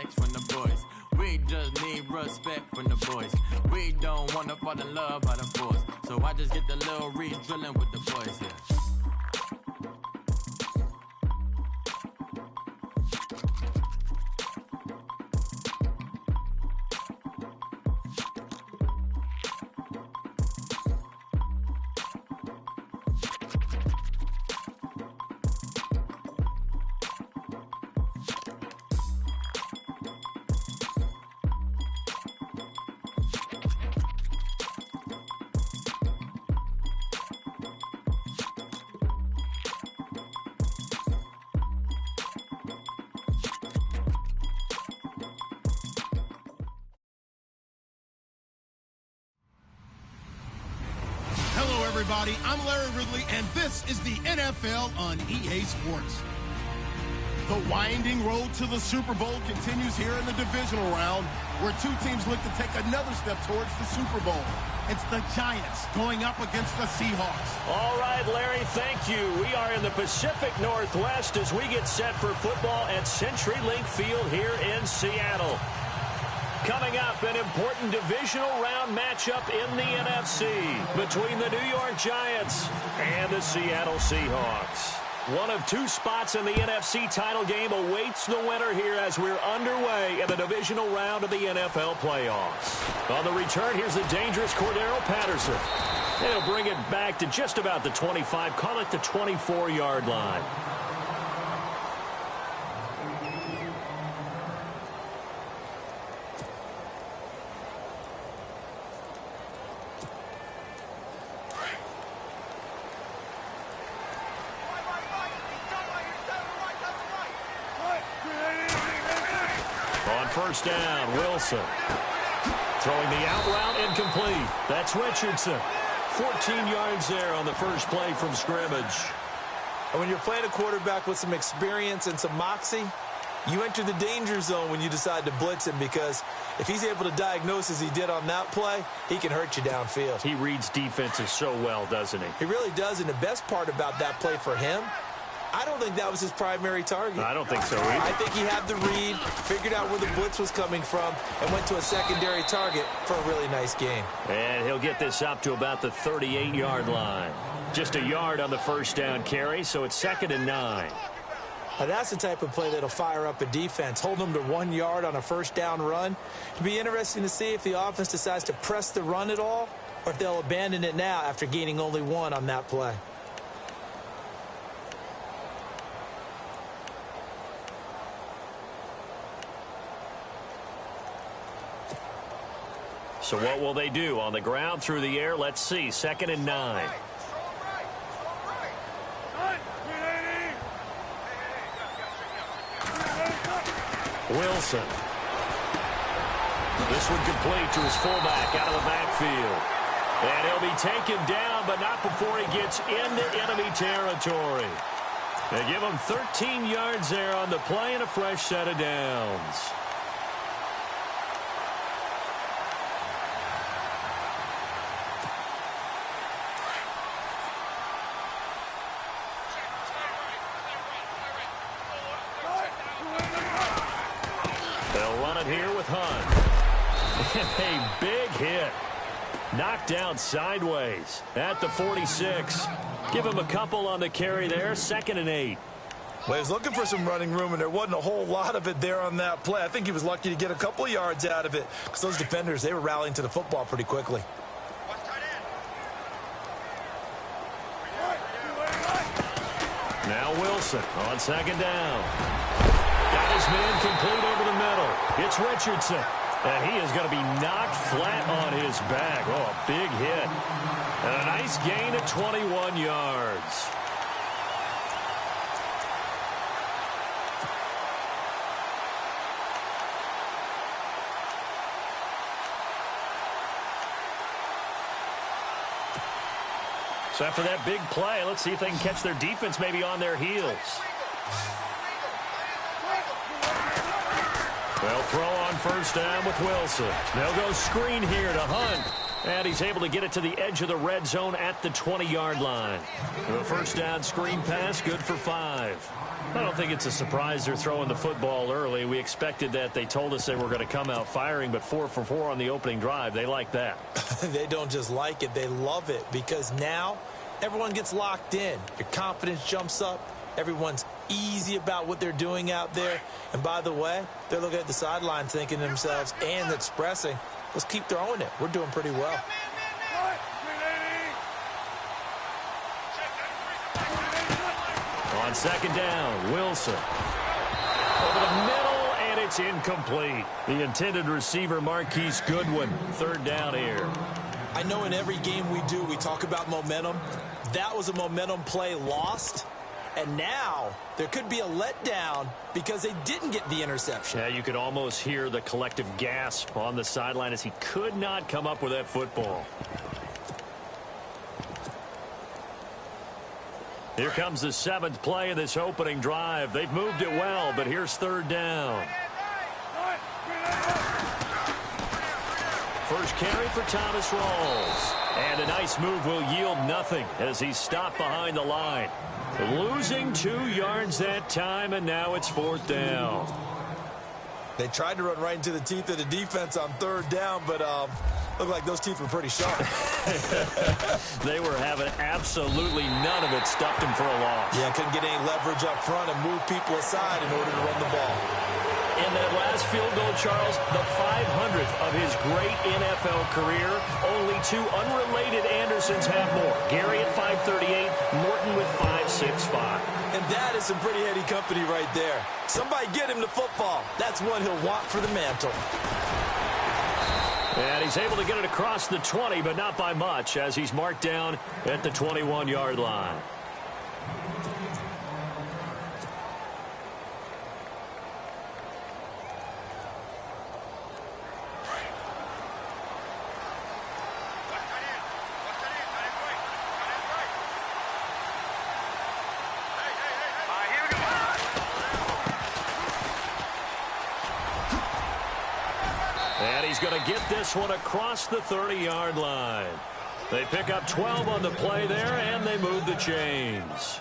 text from the boys. We just need respect from the boys. We don't wanna fall in love by the force. So I just get the little re-drilling with the boys, yeah. Everybody, I'm Larry Ridley, and this is the NFL on EA Sports. The winding road to the Super Bowl continues here in the divisional round, where two teams look to take another step towards the Super Bowl. It's the Giants going up against the Seahawks. All right, Larry, thank you. We are in the Pacific Northwest as we get set for football at CenturyLink Field here in Seattle. Coming up, an important divisional round matchup in the NFC between the New York Giants and the Seattle Seahawks. One of two spots in the NFC title game awaits the winner here as we're underway in the divisional round of the NFL playoffs. On the return, here's the dangerous Cordero Patterson. He'll bring it back to just about the 25, call it the 24-yard line. First down, Wilson. Throwing the out route, incomplete. That's Richardson. 14 yards there on the first play from scrimmage. And when you're playing a quarterback with some experience and some moxie, you enter the danger zone when you decide to blitz him, because if he's able to diagnose as he did on that play, he can hurt you downfield. He reads defenses so well, doesn't he? He really does, and the best part about that play for him, I don't think that was his primary target. I don't think so either. I think he had the read, figured out where the blitz was coming from, and went to a secondary target for a really nice game. And he'll get this up to about the 38-yard line. Just a yard on the first down carry, so it's 2nd and 9. Now that's the type of play that'll fire up a defense. Hold them to 1 yard on a first down run. It'll be interesting to see if the offense decides to press the run at all, or if they'll abandon it now after gaining only 1 on that play. So what will they do? On the ground, through the air, let's see. 2nd and 9. Wilson. This one complete to his fullback out of the backfield. And he'll be taken down, but not before he gets into enemy territory. They give him 13 yards there on the play and a fresh set of downs. Here with Hunt. And a big hit. Knocked down sideways at the 46. Give him a couple on the carry there. 2nd and 8. Well, he was looking for some running room, and there wasn't a whole lot of it there on that play. I think he was lucky to get a couple of yards out of it, because those defenders, they were rallying to the football pretty quickly. Now Wilson on 2nd down. Got his man complete over the middle. It's Richardson. And he is going to be knocked flat on his back. Oh, a big hit. And a nice gain of 21 yards. So after that big play, let's see if they can catch their defense maybe on their heels. They'll throw on first down with Wilson. They'll go screen here to Hunt. And he's able to get it to the edge of the red zone at the 20-yard line. The first down screen pass, good for 5. I don't think it's a surprise they're throwing the football early. We expected that. They told us they were going to come out firing, but 4 for 4 on the opening drive. They like that. They don't just like it, they love it, because now everyone gets locked in. Your confidence jumps up. Everyone's easy about what they're doing out there. And by the way, they're looking at the sideline thinking to themselves and expressing, let's keep throwing it. We're doing pretty well. On second down, Wilson. Over the middle, and it's incomplete. The intended receiver, Marquise Goodwin. Third down here. I know in every game we do, we talk about momentum. That was a momentum play lost. And now there could be a letdown because they didn't get the interception. Yeah, you could almost hear the collective gasp on the sideline as he could not come up with that football. Here comes the 7th play of this opening drive. They've moved it well, but here's third down. First carry for Thomas Rawls. And a nice move will yield nothing as he's stopped behind the line. Losing 2 yards that time, and now it's 4th down. They tried to run right into the teeth of the defense on third down, but looked like those teeth were pretty sharp. They were having absolutely none of it. Stuffed him for a loss. Yeah, couldn't get any leverage up front and move people aside in order to run the ball. In that last field goal, Charles, the 500th of his great NFL career. Only 2 unrelated Andersons have more. Gary at 538, Morton with 565. And that is some pretty heady company right there. Somebody get him the football. That's one he'll want for the mantle. And he's able to get it across the 20, but not by much, as he's marked down at the 21-yard line. And he's going to get this one across the 30-yard line. They pick up 12 on the play there, and they move the chains.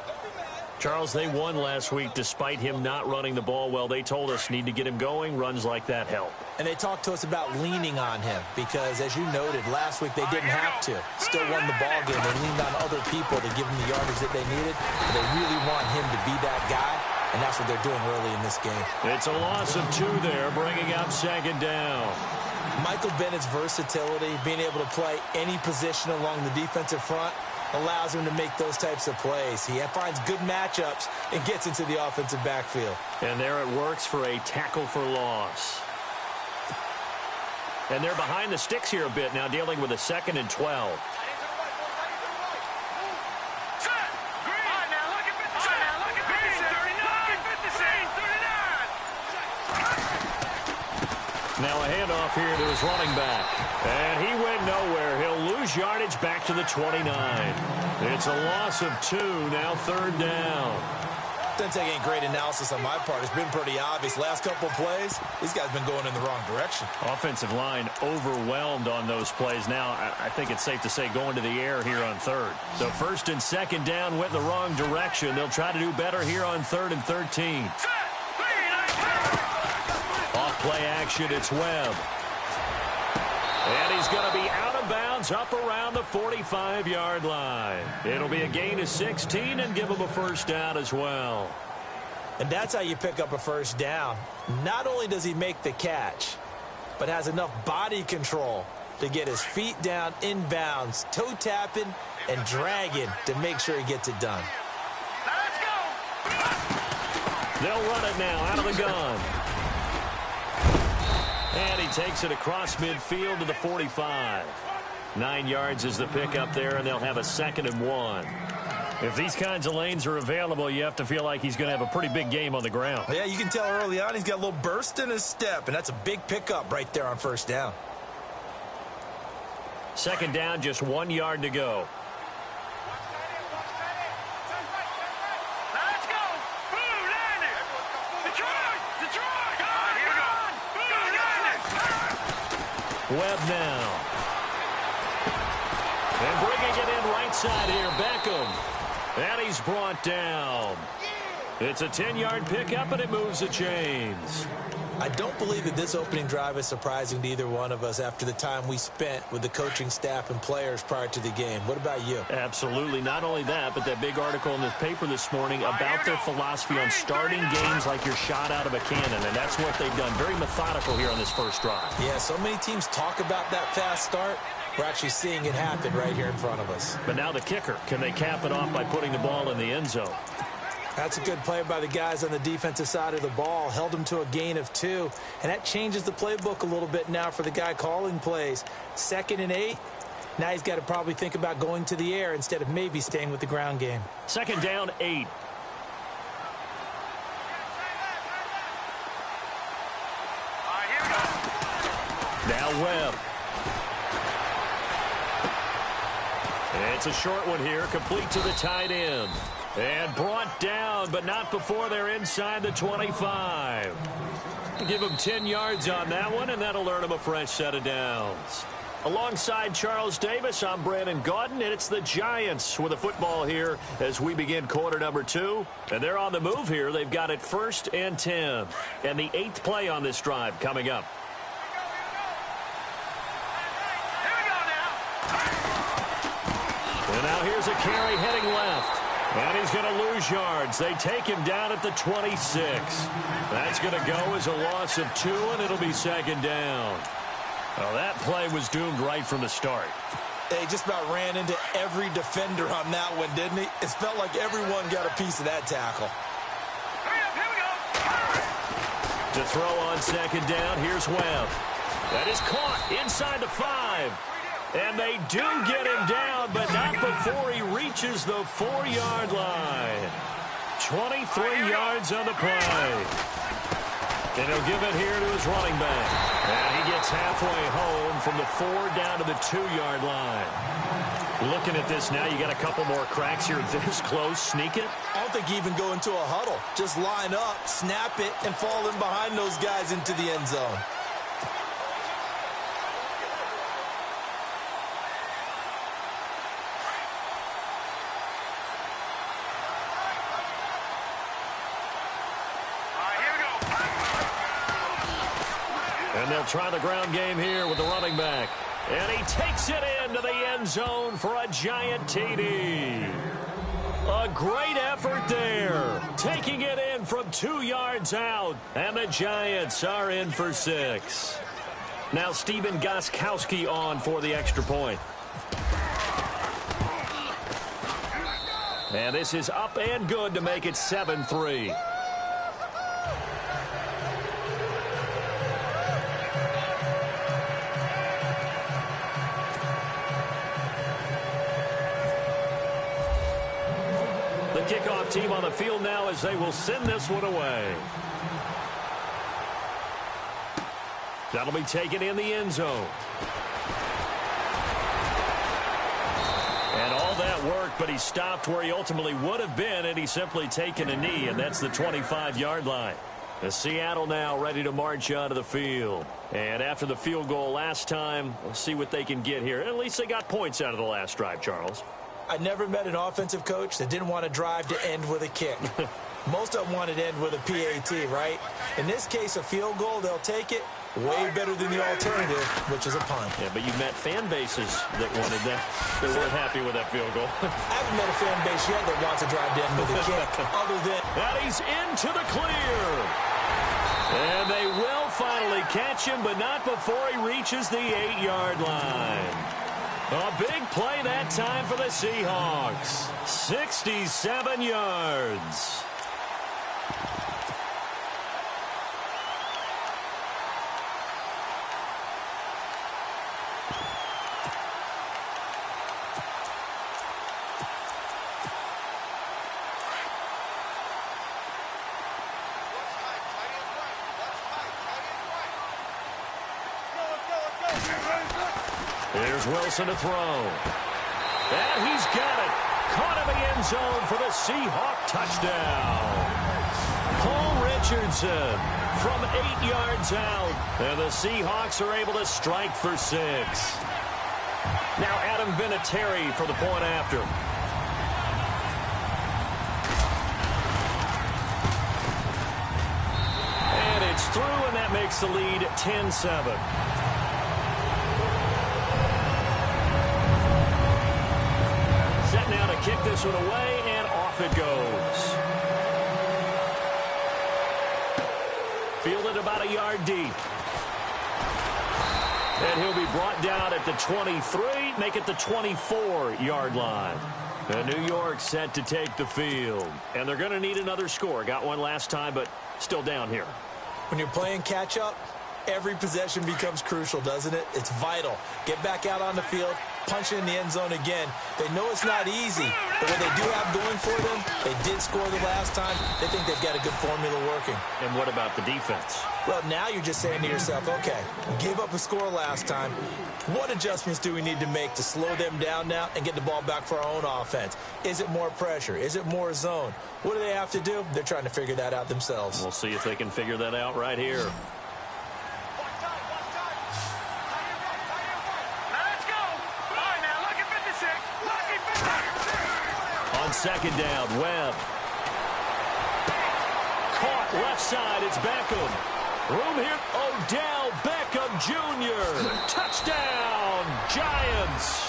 Charles, they won last week despite him not running the ball well. They told us need to get him going. Runs like that help. And they talked to us about leaning on him because, as you noted, last week they didn't have to. Still won the ball game. They leaned on other people to give him the yardage that they needed. But they really want him to be that guy, and that's what they're doing early in this game. It's a loss of 2 there, bringing up second down. Michael Bennett's versatility, being able to play any position along the defensive front, allows him to make those types of plays. He finds good matchups and gets into the offensive backfield. And there it works for a tackle for loss. And they're behind the sticks here a bit now, dealing with a 2nd and 12. Now a handoff here to his running back. And he went nowhere. He'll lose yardage back to the 29. It's a loss of 2, now 3rd down. Doesn't take any great analysis on my part. It's been pretty obvious. Last couple of plays, these guys have been going in the wrong direction. Offensive line overwhelmed on those plays. Now, I think it's safe to say going to the air here on 3rd. So 1st and 2nd down went in the wrong direction. They'll try to do better here on 3rd and 13. Off play action, it's Webb. And he's going to be out of bounds up around the 45-yard line. It'll be a gain of 16 and give him a 1st down as well. And that's how you pick up a 1st down. Not only does he make the catch, but has enough body control to get his feet down inbounds, toe tapping and dragging to make sure he gets it done. Let's go. They'll run it now out of the gun. And he takes it across midfield to the 45. 9 yards is the pickup there, and they'll have a 2nd and 1. If these kinds of lanes are available, you have to feel like he's going to have a pretty big game on the ground. Yeah, you can tell early on he's got a little burst in his step, and that's a big pickup right there on 1st down. 2nd down, just 1 yard to go. Webb now. And bringing it in right side here, Beckham. And he's brought down. It's a 10-yard pickup, and it moves the chains. I don't believe that this opening drive is surprising to either one of us after the time we spent with the coaching staff and players prior to the game. What about you? Absolutely. Not only that, but that big article in the paper this morning about their philosophy on starting games like you're shot out of a cannon, and that's what they've done. Very methodical here on this first drive. Yeah, so many teams talk about that fast start. We're actually seeing it happen right here in front of us. But now the kicker. Can they cap it off by putting the ball in the end zone? That's a good play by the guys on the defensive side of the ball. Held them to a gain of 2. And that changes the playbook a little bit now for the guy calling plays. 2nd and 8. Now he's got to probably think about going to the air instead of maybe staying with the ground game. 2nd down, 8. Now Webb. It's a short one here, complete to the tight end. And brought down, but not before they're inside the 25. Give them 10 yards on that one, and that'll earn them a fresh set of downs. Alongside Charles Davis, I'm Brandon Gaudin, and it's the Giants with a football here as we begin quarter number 2. And they're on the move here. They've got it 1st and 10. And the 8th play on this drive coming up. And now here's a carry heading left. And he's going to lose yards. They take him down at the 26. That's going to go as a loss of 2, and it'll be 2nd down. Well, that play was doomed right from the start. He just about ran into every defender on that one, didn't he? It felt like everyone got a piece of that tackle. To throw on 2nd down, here's Webb. That is caught inside the 5. And they do get him down, but not before he reaches the 4-yard line. 23 yards on the play. And he'll give it here to his running back. And he gets halfway home from the 4 down to the 2-yard line. Looking at this now, you got a couple more cracks here this close. Sneak it? I don't think even go into a huddle. Just line up, snap it, and fall in behind those guys into the end zone. And they'll try the ground game here with the running back. And he takes it into the end zone for a giant TD. A great effort there. Taking it in from 2 yards out. And the Giants are in for 6. Now Steven Gostkowski on for the extra point. And this is up and good to make it 7-3. Kickoff team on the field now as they will send this one away. That'll be taken in the end zone. And all that work, but he stopped where he ultimately would have been, and he's simply taken a knee, and that's the 25-yard line. The Seattle now ready to march onto the field. And after the field goal last time, we'll see what they can get here. At least they got points out of the last drive, Charles. I never met an offensive coach that didn't want to drive to end with a kick. Most of them wanted to end with a PAT, right? In this case, a field goal, they'll take it. Way better than the alternative, which is a punt. Yeah, but you've met fan bases that wanted that. They weren't happy with that field goal. I haven't met a fan base yet that wants to drive to end with a kick. Other than... And he's into the clear. And they will finally catch him, but not before he reaches the 8-yard line. A big play that time for the Seahawks. 67 yards. Here's Wilson to throw. And he's got it. Caught in the end zone for the Seahawk touchdown. Paul Richardson from 8 yards out. And the Seahawks are able to strike for 6. Now Adam Vinatieri for the point after. And it's through, and that makes the lead 10-7. Set now to kick this one away, and off it goes. Fielded about a yard deep. And he'll be brought down at the 23, make it the 24-yard line. And New York set to take the field. And they're going to need another score. Got one last time, but still down here. When you're playing catch-up, every possession becomes crucial, doesn't it? It's vital. Get back out on the field, punch it in the end zone again. They know it's not easy, but what they do have going for them, they did score the last time. They think they've got a good formula working. And what about the defense? Well, now you're just saying to yourself, okay, gave up a score last time. What adjustments do we need to make to slow them down now and get the ball back for our own offense? Is it more pressure? Is it more zone? What do they have to do? They're trying to figure that out themselves. We'll see if they can figure that out right here. On second down, Webb. Caught left side, it's Beckham. Room here, Odell Beckham Jr. Touchdown, Giants.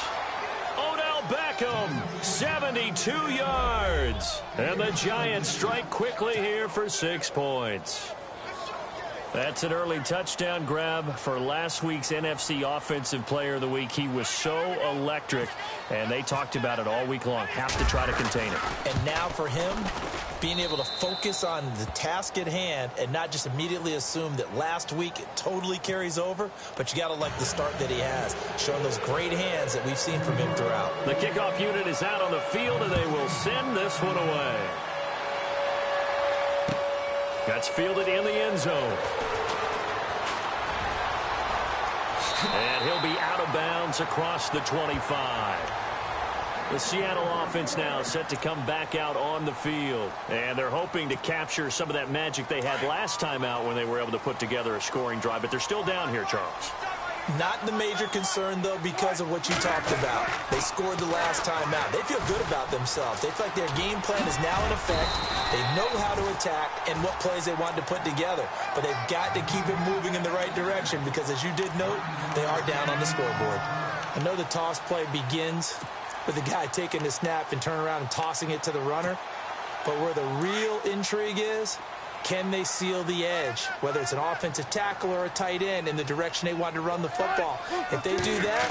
Odell Beckham, 72 yards. And the Giants strike quickly here for 6 points. That's an early touchdown grab for last week's NFC Offensive Player of the Week. He was so electric, and they talked about it all week long. Have to try to contain it. And now for him, being able to focus on the task at hand and not just immediately assume that last week it totally carries over, but you got to like the start that he has, showing those great hands that we've seen from him throughout. The kickoff unit is out on the field, and they will send this one away. That's fielded in the end zone. And he'll be out of bounds across the 25. The Seattle offense now set to come back out on the field. And they're hoping to capture some of that magic they had last time out when they were able to put together a scoring drive. But they're still down here, Charles. Not the major concern, though, because of what you talked about. They scored the last time out. They feel good about themselves. They feel like their game plan is now in effect. They know how to attack and what plays they want to put together. But they've got to keep it moving in the right direction because, as you did note, they are down on the scoreboard. I know the toss play begins with the guy taking the snap and turning around and tossing it to the runner. But where the real intrigue is, can they seal the edge, whether it's an offensive tackle or a tight end, in the direction they want to run the football? If they do that,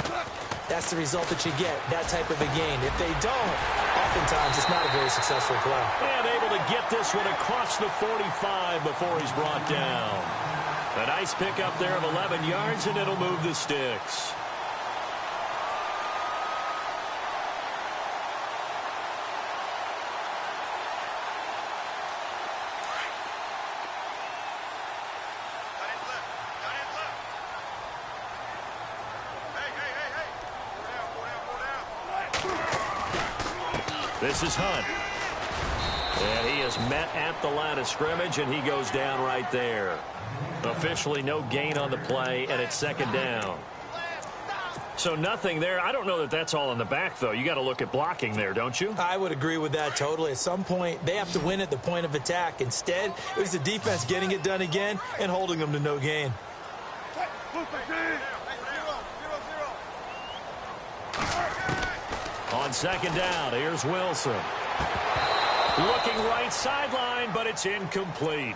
that's the result that you get, that type of a gain. If they don't, oftentimes it's not a very successful play. And able to get this one across the 45 before he's brought down. A nice pickup there of 11 yards, and it'll move the sticks. This is Hunt. And he is met at the line of scrimmage, and he goes down right there. Officially no gain on the play, and it's second down. So nothing there. I don't know that that's all in the back, though. You got to look at blocking there, don't you? I would agree with that totally. At some point, they have to win at the point of attack. Instead, it was the defense getting it done again and holding them to no gain. On second down, here's Wilson. Looking right sideline, but it's incomplete.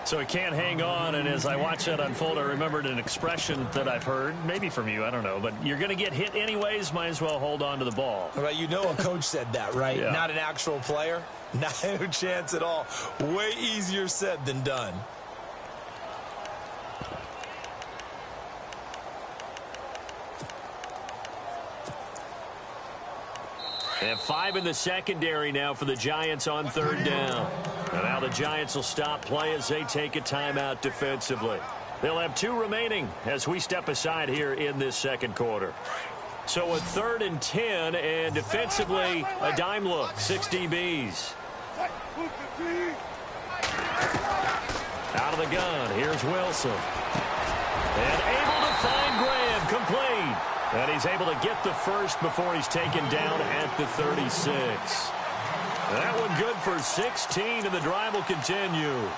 So he can't hang on, and as I watch that unfold, I remembered an expression that I've heard, maybe from you, I don't know, but you're going to get hit anyways, might as well hold on to the ball. Well, you know a coach said that, right? Yeah. Not an actual player. Not a chance at all. Way easier said than done. And 5 in the secondary now for the Giants on third down. And now the Giants will stop play as they take a timeout defensively. They'll have 2 remaining as we step aside here in this second quarter. So a 3rd and 10, and defensively a dime look, 6 DBs. Out of the gun, here's Wilson. And able to find Graham, complete. And he's able to get the first before he's taken down at the 36. That one good for 16, and the drive will continue.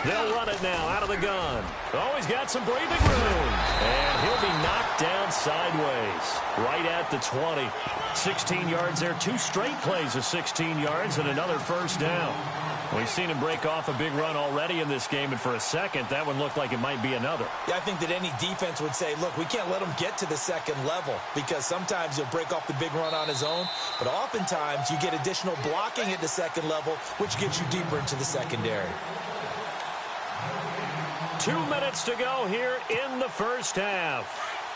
They'll run it now out of the gun. Oh, he's got some breathing room. And he'll be knocked down sideways right at the 20. 16 yards there. 2 straight plays of 16 yards and another first down. We've seen him break off a big run already in this game, and for a second, that one looked like it might be another. Yeah, I think that any defense would say, look, we can't let him get to the second level because sometimes he'll break off the big run on his own, but oftentimes you get additional blocking at the second level, which gets you deeper into the secondary. 2 minutes to go here in the first half.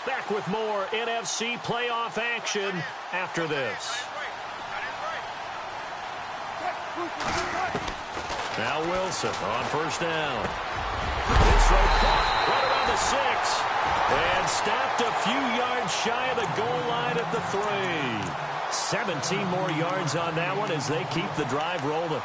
Back with more NFC playoff action after this. Now Wilson on first down. This throw caught right around the 6. And stopped a few yards shy of the goal line at the 3. 17 more yards on that one as they keep the drive rolling.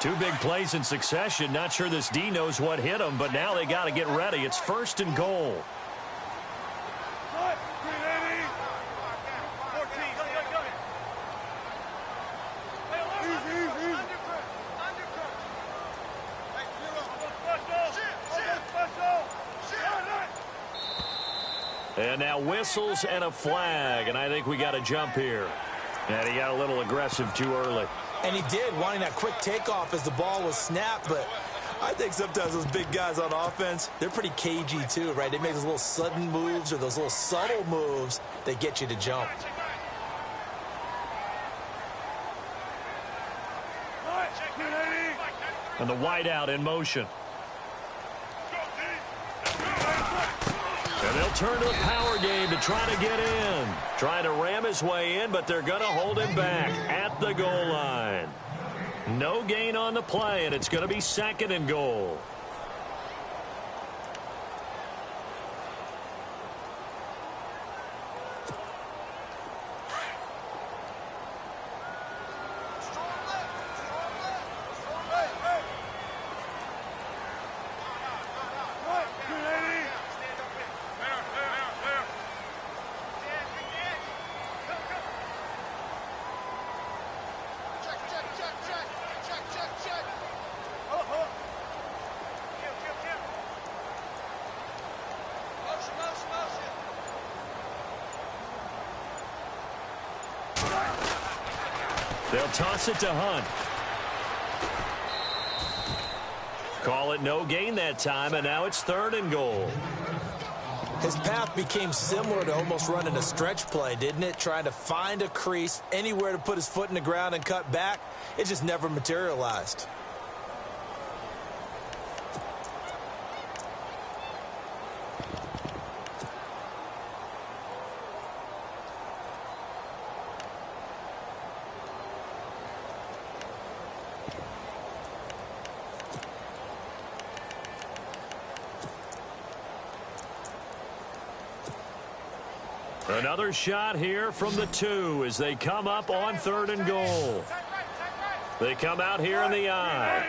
Two big plays in succession. Not sure this D knows what hit him, but now they got to get ready. It's first and goal. And now whistles and a flag, and I think we got a jump here. And he got a little aggressive too early. And he did, wanting that quick takeoff as the ball was snapped. But I think sometimes those big guys on offense, they're pretty cagey too, right? They make those little sudden moves or those little subtle moves that get you to jump. And the wideout in motion. And they'll turn to the power game to try to get in. Trying to ram his way in, but they're going to hold him back at the goal line. No gain on the play, and it's going to be second and goal. They'll toss it to Hunt. Call it no gain that time, and now it's third and goal. His path became similar to almost running a stretch play, didn't it? Trying to find a crease, anywhere to put his foot in the ground and cut back. It just never materialized. Another shot here from the 2 as they come up on third and goal. They come out here in the I.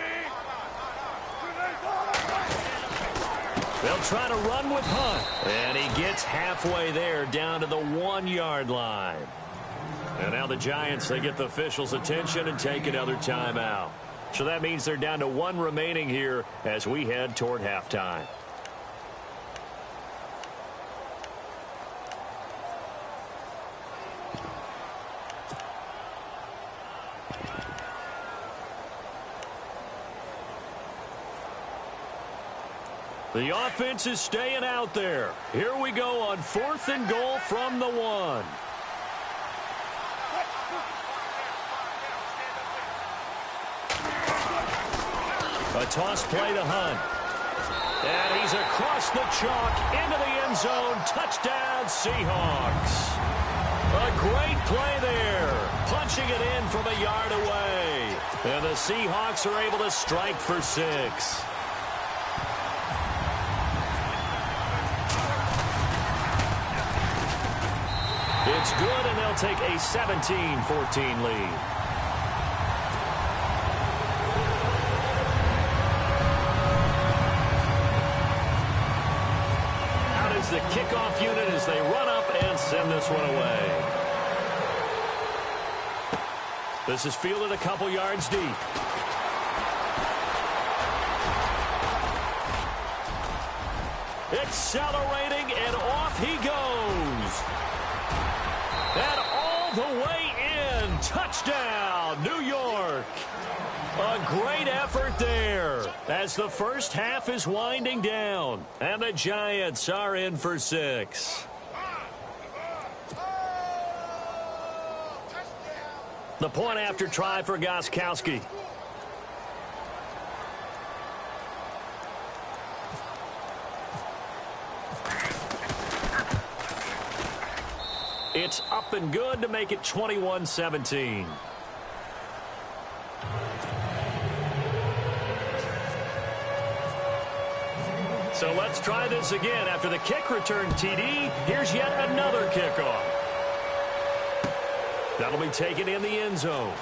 They'll try to run with Hunt. And he gets halfway there down to the 1-yard line. And now the Giants, they get the officials' attention and take another timeout. So that means they're down to 1 remaining here as we head toward halftime. The offense is staying out there. Here we go on 4th and goal from the 1. A toss play to Hunt. And he's across the chalk into the end zone. Touchdown, Seahawks. A great play there. Punching it in from a yard away. And the Seahawks are able to strike for 6. It's good, and they'll take a 17-14 lead. Out is the kickoff unit as they run up and send this one away. This is fielded a couple yards deep. Accelerating, and off he goes. And all the way in. Touchdown, New York. A great effort there as the first half is winding down. And the Giants are in for 6. The point after try for Gostkowski. It's up and good to make it 21-17. So let's try this again. After the kick return TD, here's yet another kickoff. That'll be taken in the end zone.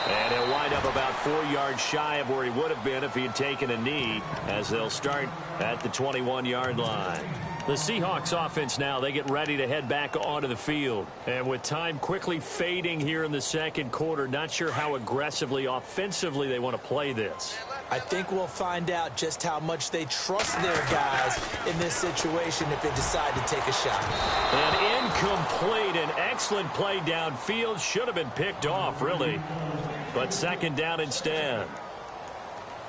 And he'll wind up about 4 yards shy of where he would have been if he had taken a knee, as they'll start at the 21-yard line. The Seahawks offense now, they get ready to head back onto the field. And with time quickly fading here in the second quarter, not sure how aggressively, offensively they want to play this. I think we'll find out just how much they trust their guys in this situation if they decide to take a shot. An incomplete, an excellent play downfield. Should have been picked off, really. But second down instead.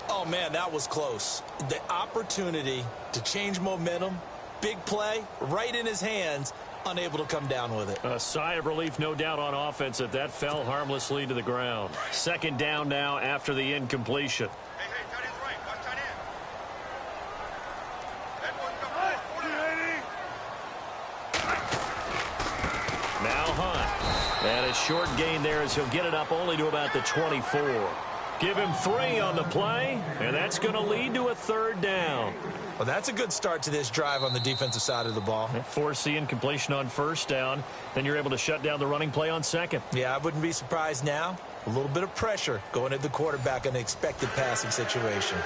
Oh, man, that was close. The opportunity to change momentum, big play, right in his hands, unable to come down with it. A sigh of relief, no doubt, on offense that that fell harmlessly to the ground. Second down now after the incompletion. And a short gain there as he'll get it up only to about the 24. Give him 3 on the play, and that's going to lead to a third down. Well, that's a good start to this drive on the defensive side of the ball. Force the incompletion on first down, then you're able to shut down the running play on second. Yeah, I wouldn't be surprised now. A little bit of pressure going at the quarterback in an expected passing situation.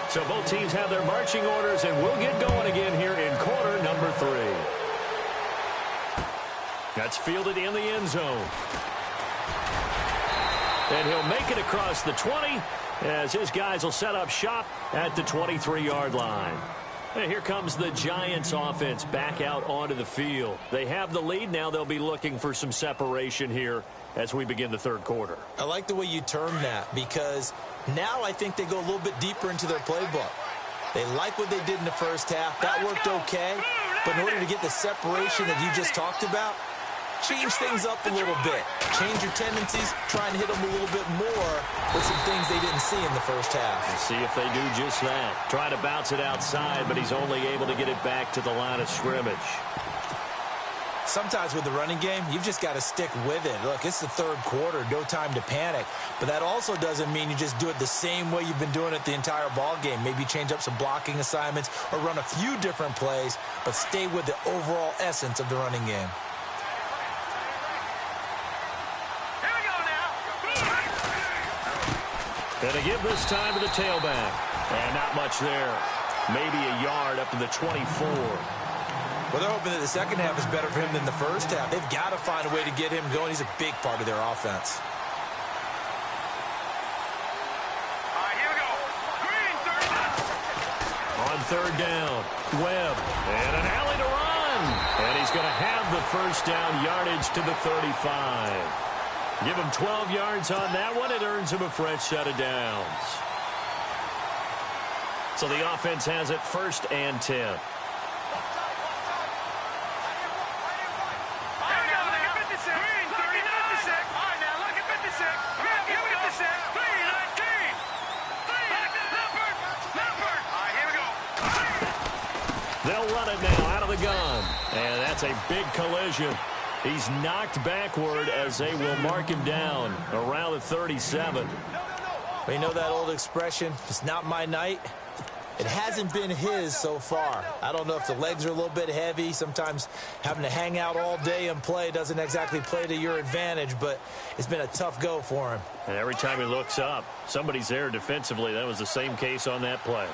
So both teams have their marching orders, and we'll get going again here in quarter number 3. That's fielded in the end zone. And he'll make it across the 20 as his guys will set up shop at the 23-yard line. And here comes the Giants offense back out onto the field. They have the lead. Now they'll be looking for some separation here as we begin the third quarter. I like the way you term that, because now I think they go a little bit deeper into their playbook. They like what they did in the first half. That worked okay. But in order to get the separation that you just talked about, change things up a little bit. Change your tendencies, try and hit them a little bit more with some things they didn't see in the first half. We'll see if they do just that. Trying to bounce it outside, but he's only able to get it back to the line of scrimmage. Sometimes with the running game, you've just got to stick with it. Look, it's the third quarter, no time to panic. But that also doesn't mean you just do it the same way you've been doing it the entire ball game. Maybe change up some blocking assignments or run a few different plays, but stay with the overall essence of the running game. And to give this time to the tailback. And not much there. Maybe a yard up to the 24. Well, they're hoping that the second half is better for him than the first half. They've got to find a way to get him going. He's a big part of their offense. All right, here we go. Green, third down. On third down, Webb. And an alley to run. And he's going to have the first down yardage to the 35. Give him 12 yards on that one. It earns him a fresh set of downs. So the offense has it first and 10. They'll run it now out of the gun. And that's a big collision. He's knocked backward as they will mark him down around the 37. Well, you know that old expression, it's not my night? It hasn't been his so far. I don't know if the legs are a little bit heavy. Sometimes having to hang out all day and play doesn't exactly play to your advantage, but it's been a tough go for him. And every time he looks up, somebody's there defensively. That was the same case on that play.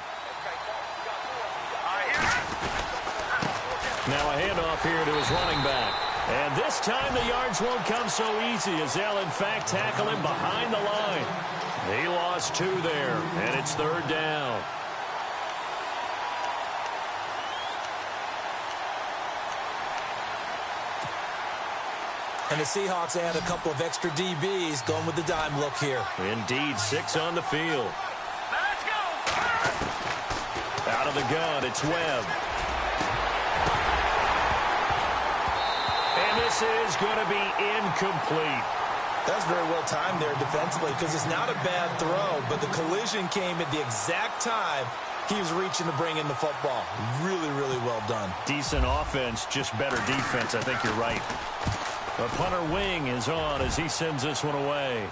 Now a handoff here to his running back. And this time the yards won't come so easy as they'll, in fact, tackle him behind the line. He lost 2 there, and it's 3rd down. And the Seahawks add a couple of extra DBs going with the dime look here. Indeed, 6 on the field. Let's go! Out of the gun, it's Webb. And this is going to be incomplete. That's very well timed there defensively because it's not a bad throw, but the collision came at the exact time he was reaching to bring in the football. Really, really well done. Decent offense, just better defense. I think you're right. The punter wing is on as he sends this one away.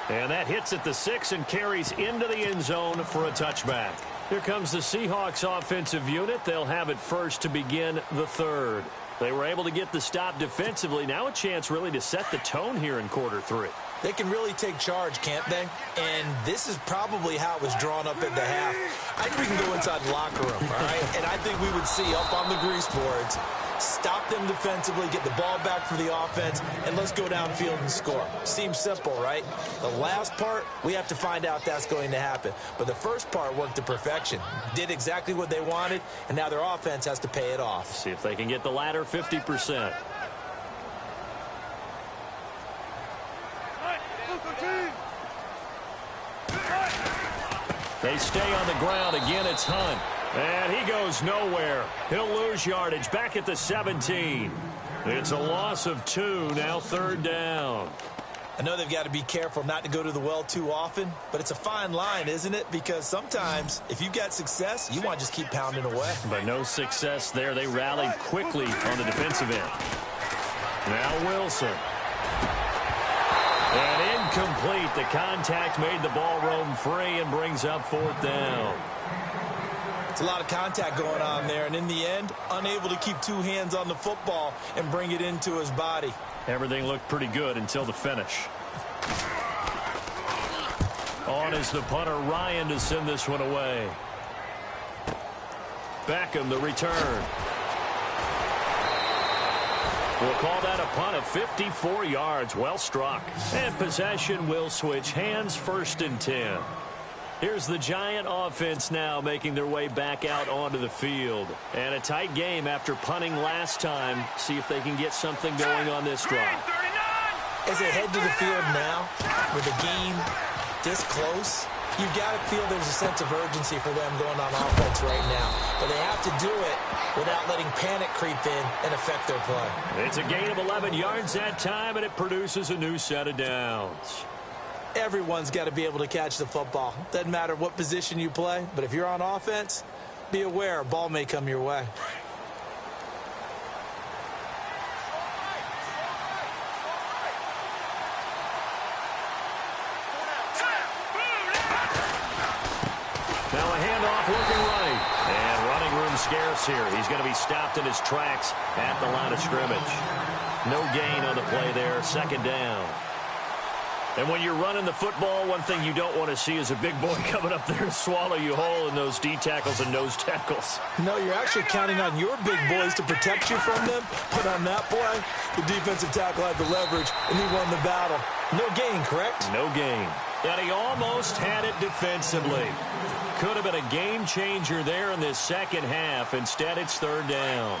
And that hits at the 6 and carries into the end zone for a touchback. Here comes the Seahawks offensive unit. They'll have it first to begin the 3rd. They were able to get the stop defensively. Now a chance really to set the tone here in quarter 3. They can really take charge, can't they? And this is probably how it was drawn up at the half. I think we can go inside the locker room, all right? And I think we would see up on the grease boards, stop them defensively, get the ball back for the offense, and let's go downfield and score. Seems simple, right? The last part, we have to find out that's going to happen. But the first part worked to perfection. Did exactly what they wanted, and now their offense has to pay it off. See if they can get the latter 50%. They stay on the ground. Again, it's Hunt. And he goes nowhere. He'll lose yardage back at the 17. It's a loss of 2, now 3rd down. I know they've got to be careful not to go to the well too often, but it's a fine line, isn't it? Because sometimes if you got success, you want to just keep pounding away. But no success there. They rallied quickly on the defensive end. Now Wilson. And incomplete. The contact made the ball roam free and brings up 4th down. It's a lot of contact going on there, and in the end, unable to keep 2 hands on the football and bring it into his body. Everything looked pretty good until the finish. On is the punter, Ryan, to send this one away. Beckham, the return. We'll call that a punt of 54 yards. Well struck. And possession will switch hands, 1st and 10. Here's the Giant offense now making their way back out onto the field. And a tight game after punting last time. See if they can get something going on this drive. As they head to the field now, with the game this close, you've got to feel there's a sense of urgency for them going on offense right now. But they have to do it without letting panic creep in and affect their play. It's a gain of 11 yards that time, and it produces a new set of downs. Everyone's got to be able to catch the football. Doesn't matter what position you play, but if you're on offense, be aware a ball may come your way. Now a handoff looking right. And running room scarce here. He's going to be stopped in his tracks at the line of scrimmage. No gain on the play there. 2nd down. And when you're running the football, one thing you don't want to see is a big boy coming up there and swallow you whole in those D tackles and nose tackles. No, you're actually counting on your big boys to protect you from them. But on that play, the defensive tackle had the leverage, and he won the battle. No gain, correct? No gain. And he almost had it defensively. Could have been a game changer there in this 2nd half. Instead, it's 3rd down.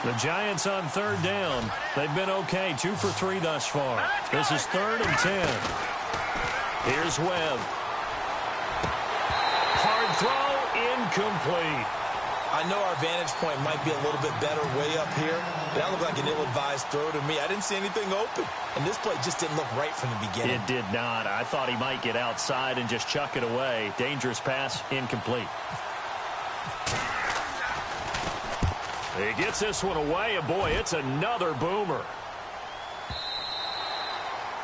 The Giants on 3rd down. They've been okay, 2 for 3 thus far. This is 3rd and 10. Here's Webb. Hard throw, incomplete. I know our vantage point might be a little bit better way up here, but that looked like an ill-advised throw to me. I didn't see anything open, and this play just didn't look right from the beginning. It did not. I thought he might get outside and just chuck it away. Dangerous pass, incomplete. He gets this one away, and boy, it's another boomer.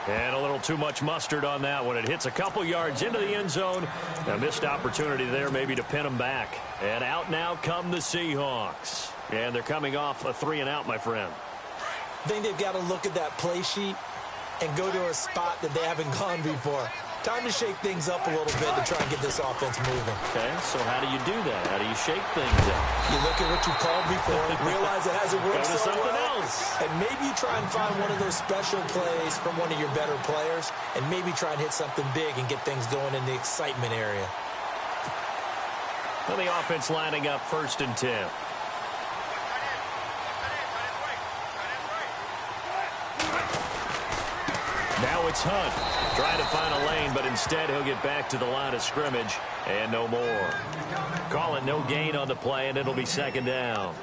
And a little too much mustard on that one. It hits a couple yards into the end zone. A missed opportunity there maybe to pin them back. And out now come the Seahawks. And they're coming off a 3-and-out, my friend. I think they've got to look at that play sheet and go to a spot that they haven't gone before. Time to shake things up a little bit to try and get this offense moving. Okay, so how do you do that? How do you shake things up? You look at what you called before, realize it hasn't worked Go to so something well, else. and maybe you try and find one of those special plays from one of your better players, and maybe try and hit something big and get things going in the excitement area. Well, the offense lining up 1st and 10. Now it's Hunt. Trying to find a lane, but instead he'll get back to the line of scrimmage and no more. Call it no gain on the play, and it'll be 2nd down.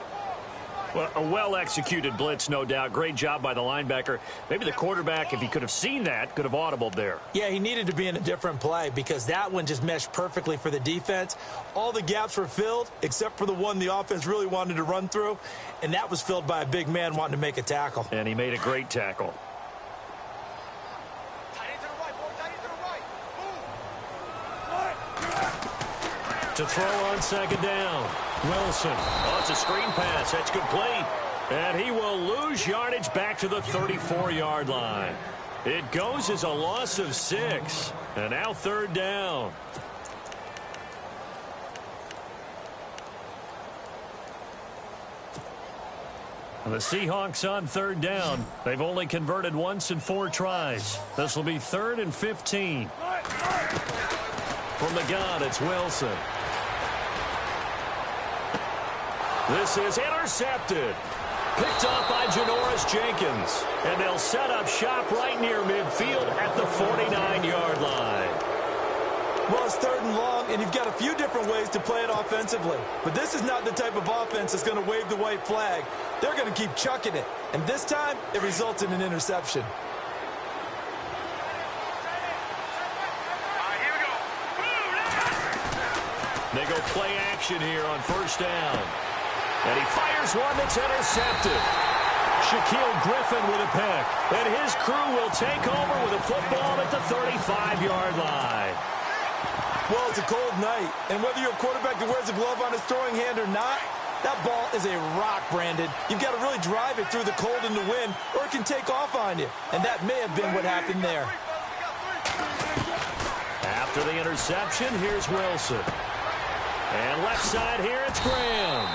Well, a well-executed blitz, no doubt. Great job by the linebacker. Maybe the quarterback, if he could have seen that, could have audibled there. Yeah, he needed to be in a different play because that one just meshed perfectly for the defense. All the gaps were filled except for the one the offense really wanted to run through, and that was filled by a big man wanting to make a tackle. And he made a great tackle. To throw on 2nd down. Wilson. Oh, it's a screen pass. That's complete. And he will lose yardage back to the 34-yard line. It goes as a loss of 6. And now 3rd down. The Seahawks on 3rd down. They've only converted once in 4 tries. This will be 3rd and 15. From the gun, it's Wilson. This is intercepted. Picked up by Janoris Jenkins. And they'll set up shop right near midfield at the 49-yard line. Well, it's 3rd and long, and you've got a few different ways to play it offensively. But this is not the type of offense that's going to wave the white flag. They're going to keep chucking it. And this time, it results in an interception. They go play action here on 1st down. And he fires one that's intercepted. Shaquille Griffin with a pick. And his crew will take over with a football at the 35-yard line. Well, it's a cold night, and whether you're a quarterback that wears a glove on his throwing hand or not, that ball is a rock, Brandon. You've got to really drive it through the cold and the wind, or it can take off on you. And that may have been what happened there. After the interception, here's Wilson. And left side here, it's Graham.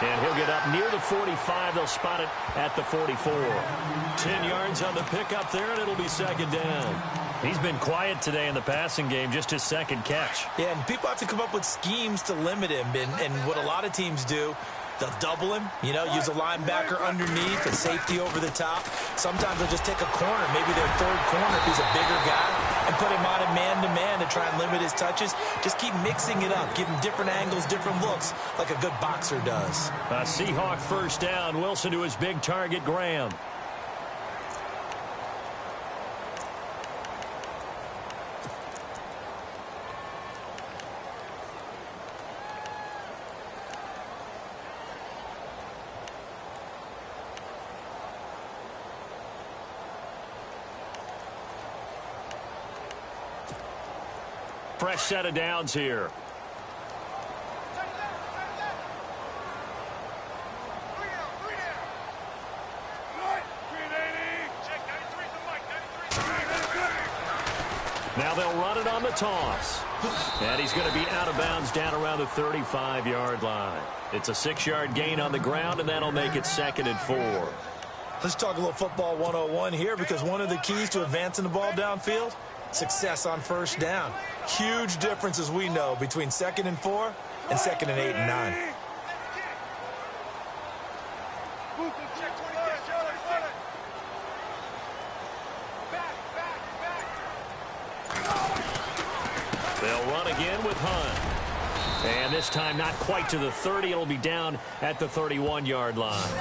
And he'll get up near the 45. They'll spot it at the 44. 10 yards on the pickup there, and it'll be 2nd down. He's been quiet today in the passing game, just his 2nd catch. Yeah, and people have to come up with schemes to limit him. And what a lot of teams do, they'll double him, use a linebacker underneath, a safety over the top. Sometimes they'll just take a corner, maybe their 3rd corner if he's a bigger guy, and put him on a man-to-man to try and limit his touches. Just keep mixing it up, give him different angles, different looks, like a good boxer does. A Seahawk 1st down. Wilson to his big target, Graham. Fresh set of downs here. Now they'll run it on the toss. And he's going to be out of bounds down around the 35-yard line. It's a 6-yard gain on the ground, and that'll make it 2nd and 4. Let's talk a little football 101 here, because one of the keys to advancing the ball downfield, success on 1st down. Huge difference, as we know, between 2nd and 4 and 2nd and 8 and 9. They'll run again with Hunt. And this time not quite to the 30. It'll be down at the 31-yard line.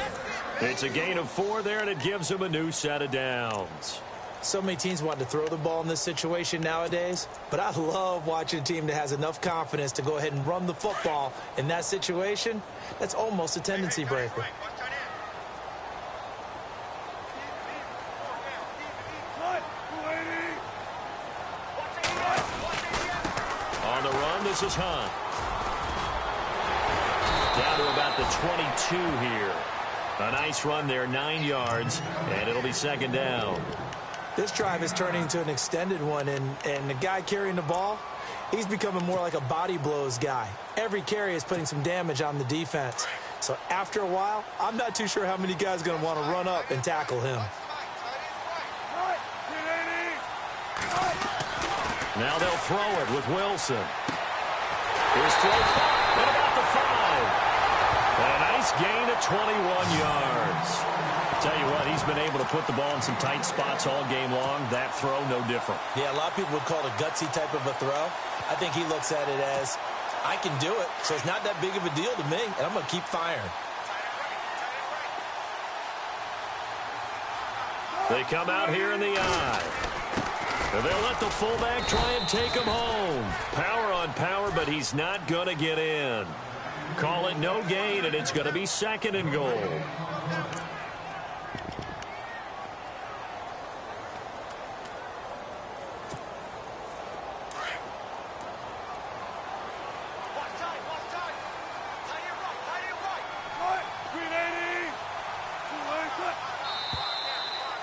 It's a gain of 4 there, and it gives them a new set of downs. So many teams want to throw the ball in this situation nowadays, but I love watching a team that has enough confidence to go ahead and run the football in that situation. That's almost a tendency breaker. On the run, this is Hunt. Down to about the 22 here. A nice run there, 9 yards, and it'll be second down. This drive is turning into an extended one, and the guy carrying the ball, he's becoming more like a body blows guy. Every carry is putting some damage on the defense. So after a while, I'm not too sure how many guys are going to want to run up and tackle him. Now they'll throw it with Wilson. Here's throw at about the 5. A nice gain of 21 yards. Tell you what, he's been able to put the ball in some tight spots all game long. That throw, no different. Yeah, a lot of people would call it a gutsy type of a throw. I think he looks at it as, I can do it, so it's not that big of a deal to me, and I'm going to keep firing. They come out here in the eye. And they'll let the fullback try and take him home. Power on power, but he's not going to get in. Call it no gain, and it's going to be second and goal.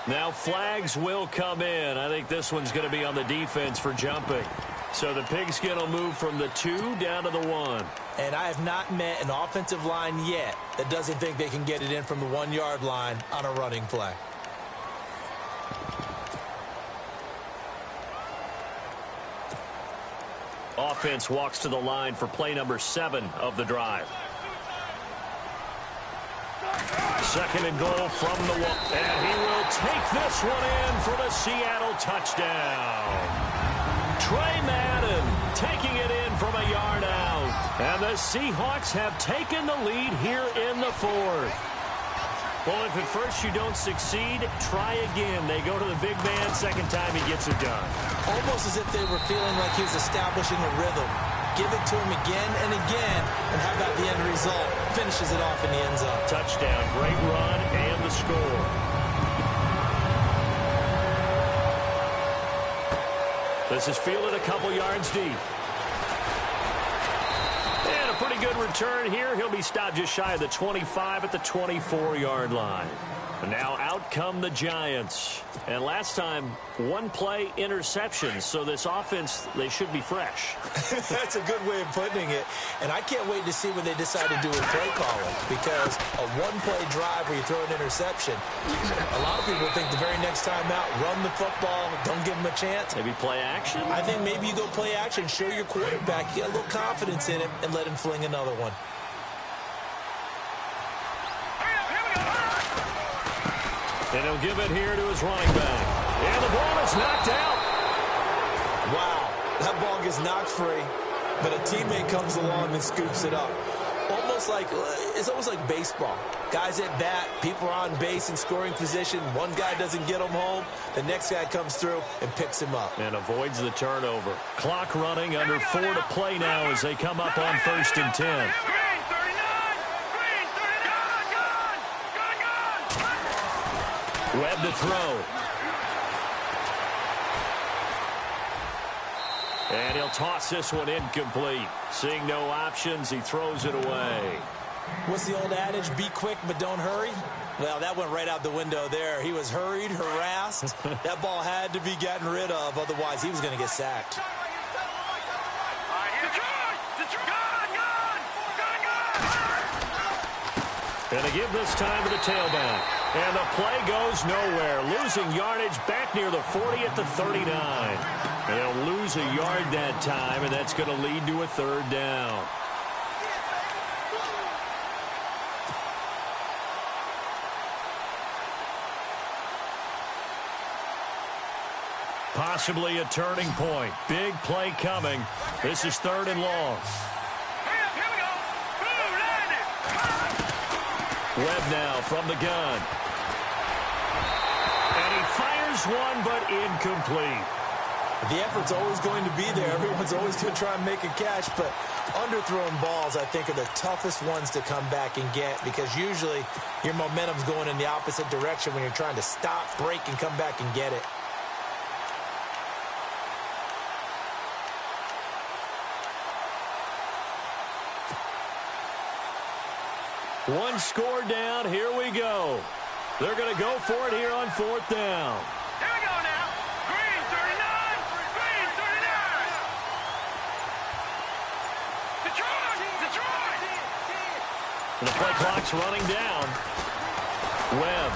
Now flags will come in. I think this one's going to be on the defense for jumping. So the pigskin will move from the 2 down to the 1. And I have not met an offensive line yet that doesn't think they can get it in from the 1-yard line on a running play. Offense walks to the line for play number 7 of the drive. Second and goal from the 1. And he will take this one in for the Seattle touchdown. Trey Madden taking it in from a yard out. And the Seahawks have taken the lead here in the 4th. Well, if at first you don't succeed, try again. They go to the big man. Second time he gets it done. Almost as if they were feeling like he was establishing a rhythm. Give it to him again and again, and how about the end result? Finishes it off in the end zone. Touchdown, great run, and the score. This is fielded a couple yards deep. And a pretty good return here. He'll be stopped just shy of the 25 at the 24-yard line. And now out come the Giants. And last time, 1 play interception. So this offense, they should be fresh. That's a good way of putting it. And I can't wait to see what they decide to do with play calling. Because a 1-play drive where you throw an interception, a lot of people think the very next time out, run the football, don't give them a chance. Maybe play action? I think maybe you go play action, show your quarterback, get a little confidence in him, and let him fling another one. And he'll give it here to his running back. And the ball is knocked out. Wow, that ball gets knocked free, but a teammate comes along and scoops it up. It's almost like baseball. Guys at bat, people are on base in scoring position. One guy doesn't get him home. The next guy comes through and picks him up. And avoids the turnover. Clock running, under 4 to play now as they come up on 1st and 10. Webb to throw. And he'll toss this one incomplete. Seeing no options, he throws it away. What's the old adage? Be quick, but don't hurry? Well, that went right out the window there. He was hurried, harassed. That ball had to be gotten rid of. Otherwise, he was going to get sacked. And they give this time to the tailback. And the play goes nowhere. Losing yardage back near the 40 at the 39. And they'll lose a yard that time, and that's going to lead to a 3rd down. Possibly a turning point. Big play coming. This is 3rd and long. Webb now from the gun. And he fires one, but incomplete. The effort's always going to be there. Everyone's always going to try and make a catch, but underthrown balls, I think, are the toughest ones to come back and get because usually your momentum's going in the opposite direction when you're trying to stop, break, and come back and get it. One score down. Here we go. They're going to go for it here on 4th down. Here we go now. Green 39. Green 39. Detroit. Detroit. The play clock's running down. Webb.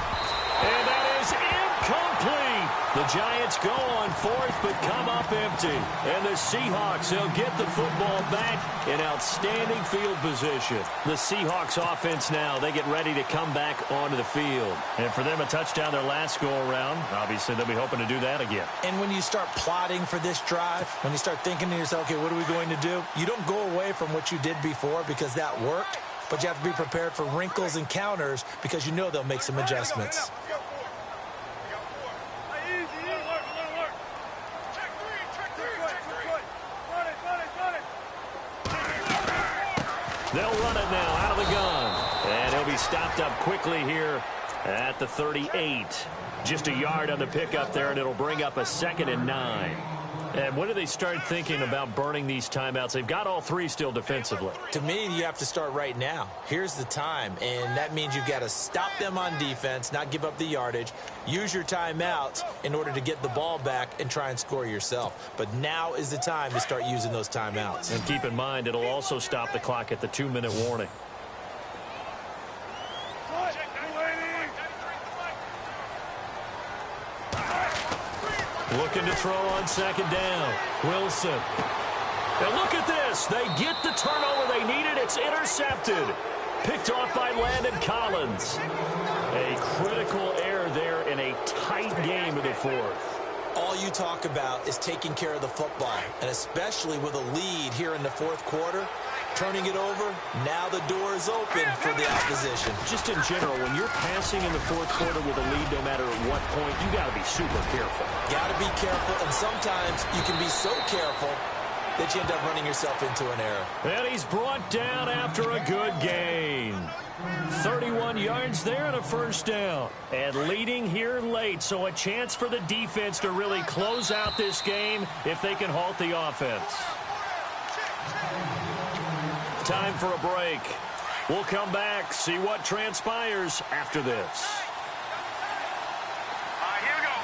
And that is incomplete. The Giants go on 4th but come up empty. And the Seahawks, they'll get the football back in outstanding field position. The Seahawks offense now, they get ready to come back onto the field. And for them, a touchdown their last go-around. Obviously, they'll be hoping to do that again. And when you start plotting for this drive, when you start thinking to yourself, okay, what are we going to do? You don't go away from what you did before because that worked, but you have to be prepared for wrinkles and counters because you know they'll make some adjustments. They'll run it now out of the gun. And he'll be stopped up quickly here at the 38. Just a yard on the pickup there, and it'll bring up a 2nd and 9. And when do they start thinking about burning these timeouts? They've got all 3 still defensively. To me, you have to start right now. Here's the time, and that means you've got to stop them on defense, not give up the yardage, use your timeouts in order to get the ball back and try and score yourself. But now is the time to start using those timeouts. And keep in mind, it'll also stop the clock at the 2-minute warning. Looking to throw on 2nd down. Wilson. Now look at this. They get the turnover they needed. It's intercepted. Picked off by Landon Collins. A critical error there in a tight game of the 4th. All you talk about is taking care of the football, and especially with a lead here in the 4th quarter, turning it over, now the door is open for the opposition. Just in general, when you're passing in the 4th quarter with a lead, no matter at what point, you got to be super careful. Got to be careful, and sometimes you can be so careful that you end up running yourself into an error. And he's brought down after a good gain. 31 yards there and a 1st down. And leading here late, so a chance for the defense to really close out this game if they can halt the offense. Time for a break. We'll come back, see what transpires after this. Here we go.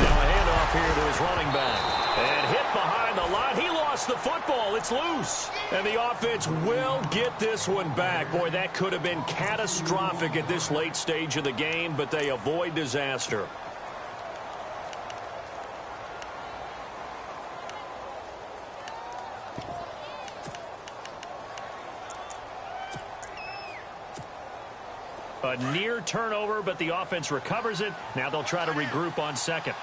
Now a handoff here to his running back. And hit behind the line. He lost the football. It's loose. And the offense will get this one back. Boy, that could have been catastrophic at this late stage of the game, but they avoid disaster. A near turnover, but the offense recovers it. Now they'll try to regroup on 2nd.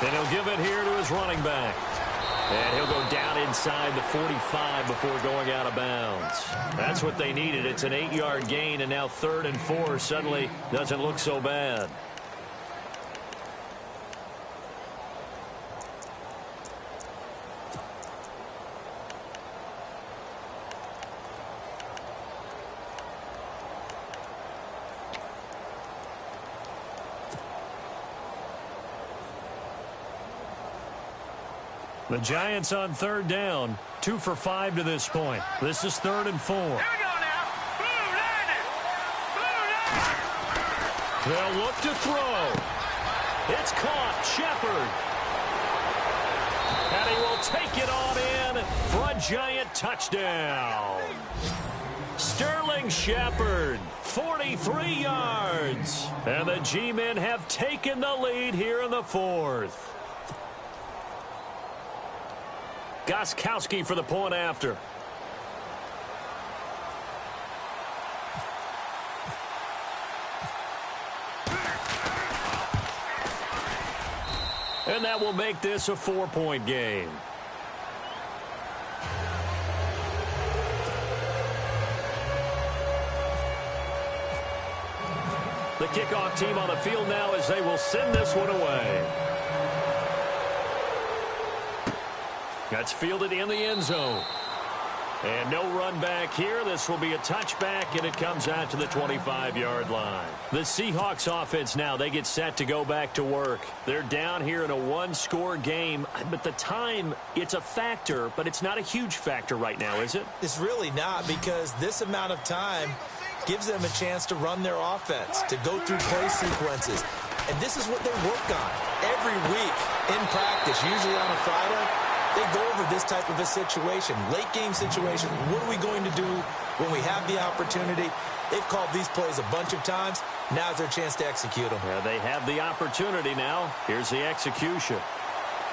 And he'll give it here to his running back. And he'll go down inside the 45 before going out of bounds. That's what they needed. It's an 8-yard gain, and now 3rd and 4 suddenly doesn't look so bad. The Giants on 3rd down, 2 for 5 to this point. This is 3rd and 4. Here we go now. Blue landed. Blue landed. They'll look to throw. It's caught. Shepard. And he will take it on in for a Giant touchdown. Sterling Shepard, 43 yards. And the G-men have taken the lead here in the 4th. Gostkowski for the point after. And that will make this a 4-point game. The kickoff team on the field now as they will send this one away. That's fielded in the end zone. And no run back here. This will be a touchback, and it comes out to the 25-yard line. The Seahawks offense now, they get set to go back to work. They're down here in a one-score game, but the time, it's a factor, but it's not a huge factor right now, is it? It's really not, because this amount of time gives them a chance to run their offense, to go through play sequences. And this is what they work on every week in practice, usually on a Friday. They go over this type of a situation, late-game situation. What are we going to do when we have the opportunity? They've called these plays a bunch of times. Now's their chance to execute them. Yeah, they have the opportunity now. Here's the execution.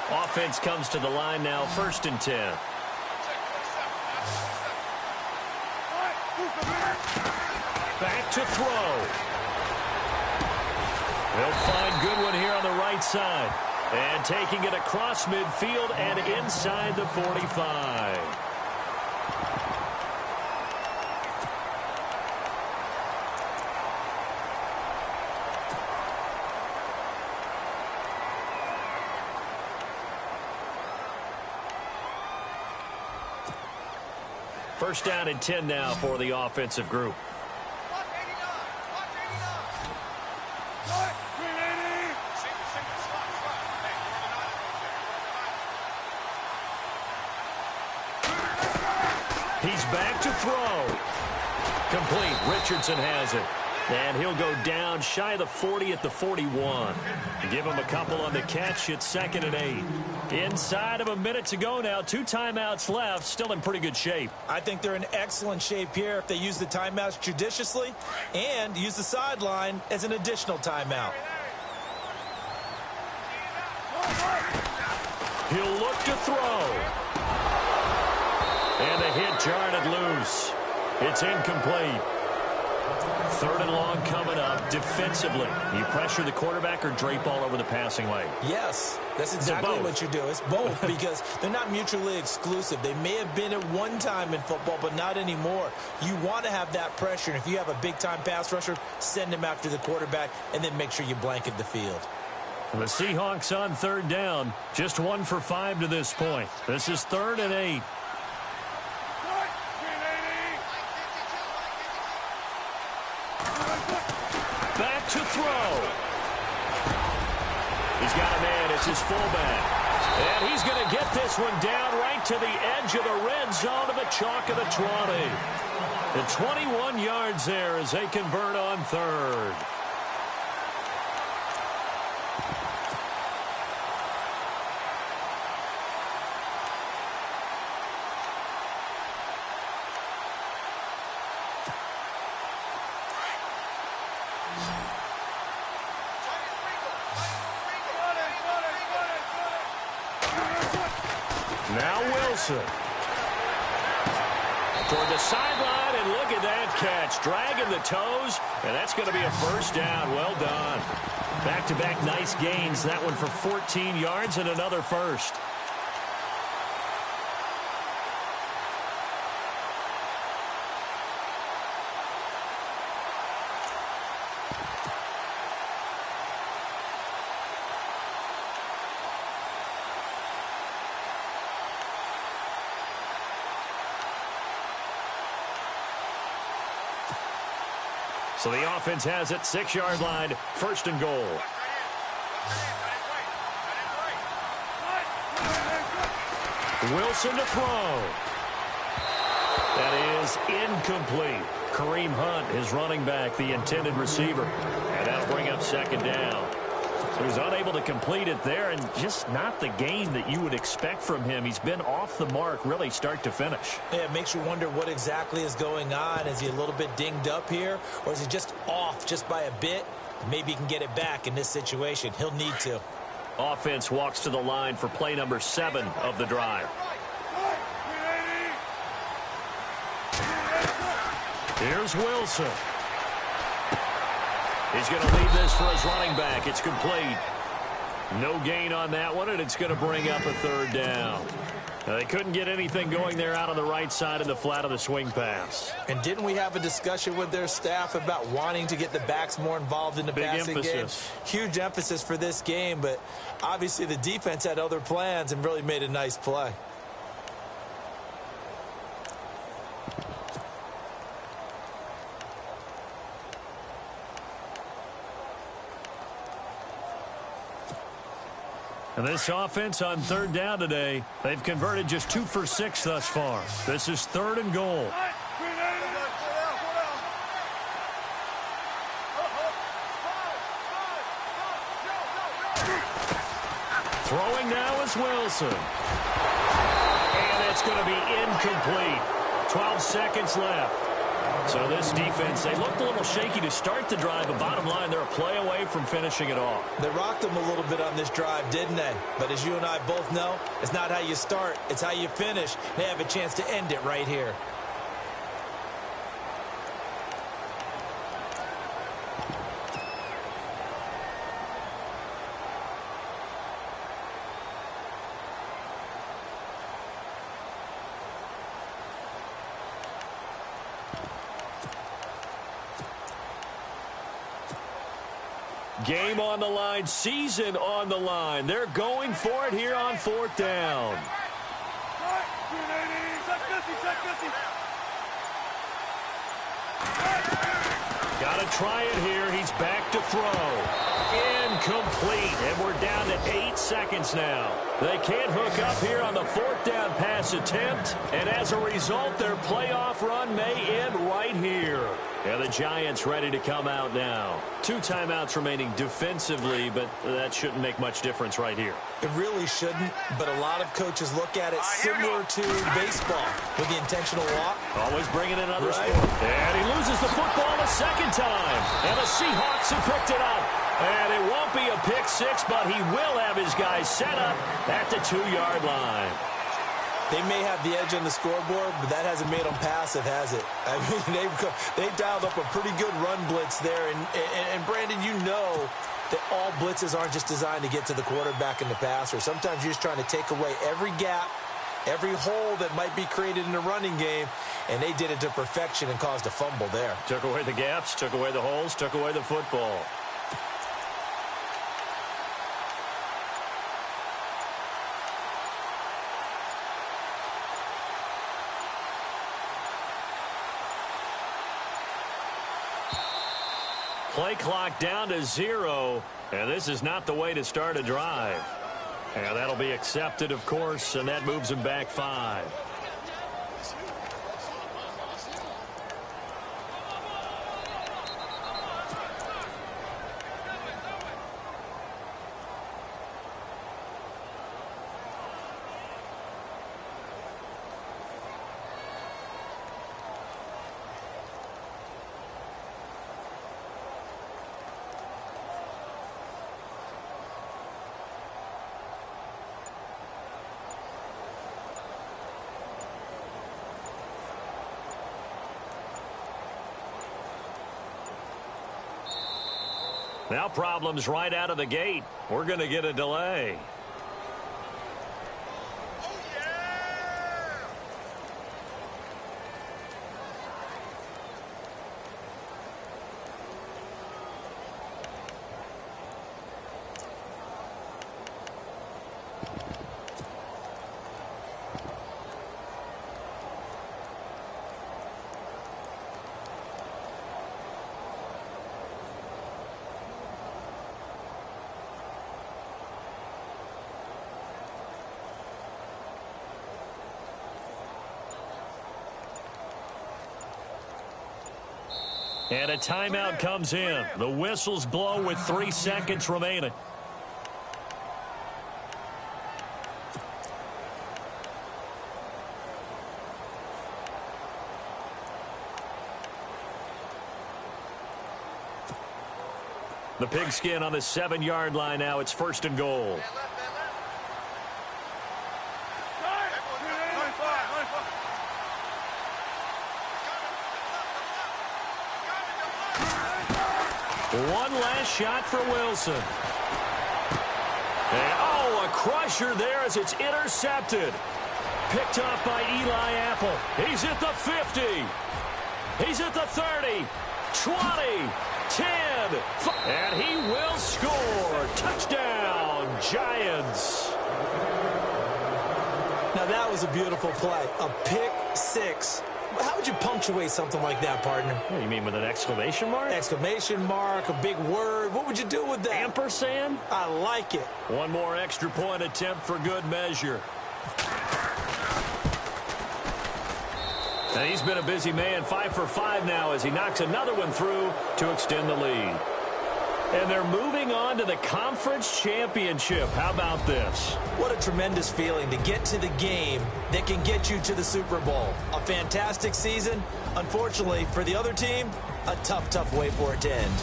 Offense comes to the line now, 1st and 10. Back to throw. They'll find Goodwin here on the right side. And taking it across midfield and inside the 45. First down and 10 now for the offensive group. He's back to throw. Complete. Richardson has it. And he'll go down shy of the 40 at the 41. Give him a couple on the catch. It's 2nd and 8. Inside of a minute to go now. 2 timeouts left. Still in pretty good shape. I think they're in excellent shape here if they use the timeouts judiciously and use the sideline as an additional timeout. He'll look to throw. And the hit jarred it loose. It's incomplete. 3rd and long coming up defensively. You pressure the quarterback or drape all over the passing lane? Yes, that's exactly what you do. It's both because they're not mutually exclusive. They may have been at one time in football, but not anymore. You want to have that pressure. And if you have a big-time pass rusher, send him after the quarterback and then make sure you blanket the field. The Seahawks on 3rd down. Just 1 for 5 to this point. This is 3rd and 8. Back to throw. He's got a man. It's his fullback. And he's going to get this one down right to the edge of the red zone of the chalk of the 20. The 21 yards there as they convert on 3rd. Now Wilson. Toward the sideline, and look at that catch. Dragging the toes, and that's going to be a first down. Well done. Back-to-back nice gains. That one for 14 yards and another first. So the offense has it, 6-yard line, 1st and goal. Wilson to throw. That is incomplete. Kareem Hunt, his running back, the intended receiver. And that'll bring up 2nd down. So he's unable to complete it there, and just not the game that you would expect from him. He's been off the mark, really, start to finish. Yeah, it makes you wonder what exactly is going on. Is he a little bit dinged up here, or is he just off just by a bit? Maybe he can get it back in this situation. He'll need to. Offense walks to the line for play number 7 of the drive. Here's Wilson. He's going to lead this for his running back. It's complete. No gain on that one, and it's going to bring up a 3rd down. They couldn't get anything going there out on the right side in the flat of the swing pass. And didn't we have a discussion with their staff about wanting to get the backs more involved in the passing game? Huge emphasis for this game, but obviously the defense had other plans and really made a nice play. And this offense on third down today, they've converted just 2 for 6 thus far. This is 3rd and goal. Throwing now is Wilson. And it's going to be incomplete. 12 seconds left. So this defense, they looked a little shaky to start the drive, but bottom line, they're a play away from finishing it off. They rocked them a little bit on this drive, didn't they? But as you and I both know, it's not how you start, it's how you finish. They have a chance to end it right here. Game on the line, season on the line. They're going for it here on 4th down. Got to try it here. He's back to throw. Incomplete. And we're down to 8 seconds now. They can't hook up here on the 4th down pass attempt. And as a result, their playoff run may end right here. Yeah, the Giants ready to come out now. 2 timeouts remaining defensively, but that shouldn't make much difference right here. It really shouldn't, but a lot of coaches look at it similar to baseball with the intentional walk. Always bringing in another sport. And he loses the football a second time. And the Seahawks have picked it up. And it won't be a pick six, but he will have his guys set up at the 2-yard line. They may have the edge on the scoreboard, but that hasn't made them passive, has it? I mean, they've dialed up a pretty good run blitz there. And Brandon, you know that all blitzes aren't just designed to get to the quarterback and the passer. Sometimes you're just trying to take away every gap, every hole that might be created in the running game, and they did it to perfection and caused a fumble there. Took away the gaps, took away the holes, took away the football. Play clock down to 0, and this is not the way to start a drive. And that'll be accepted, of course, and that moves him back 5. Now problems right out of the gate. We're going to get a delay. And a timeout comes in. The whistles blow with 3 seconds remaining. The pigskin on the 7-yard line now. It's 1st and goal. One last shot for Wilson. And, oh, a crusher there as it's intercepted. Picked off by Eli Apple. He's at the 50. He's at the 30. 20. 10. And he will score. Touchdown, Giants. Now, that was a beautiful play. A pick six. How would you punctuate something like that, partner? What, you mean with an exclamation mark? Exclamation mark, a big word. What would you do with that? Ampersand? I like it. One more extra point attempt for good measure. And he's been a busy man, 5 for 5 now as he knocks another one through to extend the lead. And they're moving on to the conference championship. How about this? What a tremendous feeling to get to the game that can get you to the Super Bowl. A fantastic season. Unfortunately, for the other team, a tough, tough way for it to end.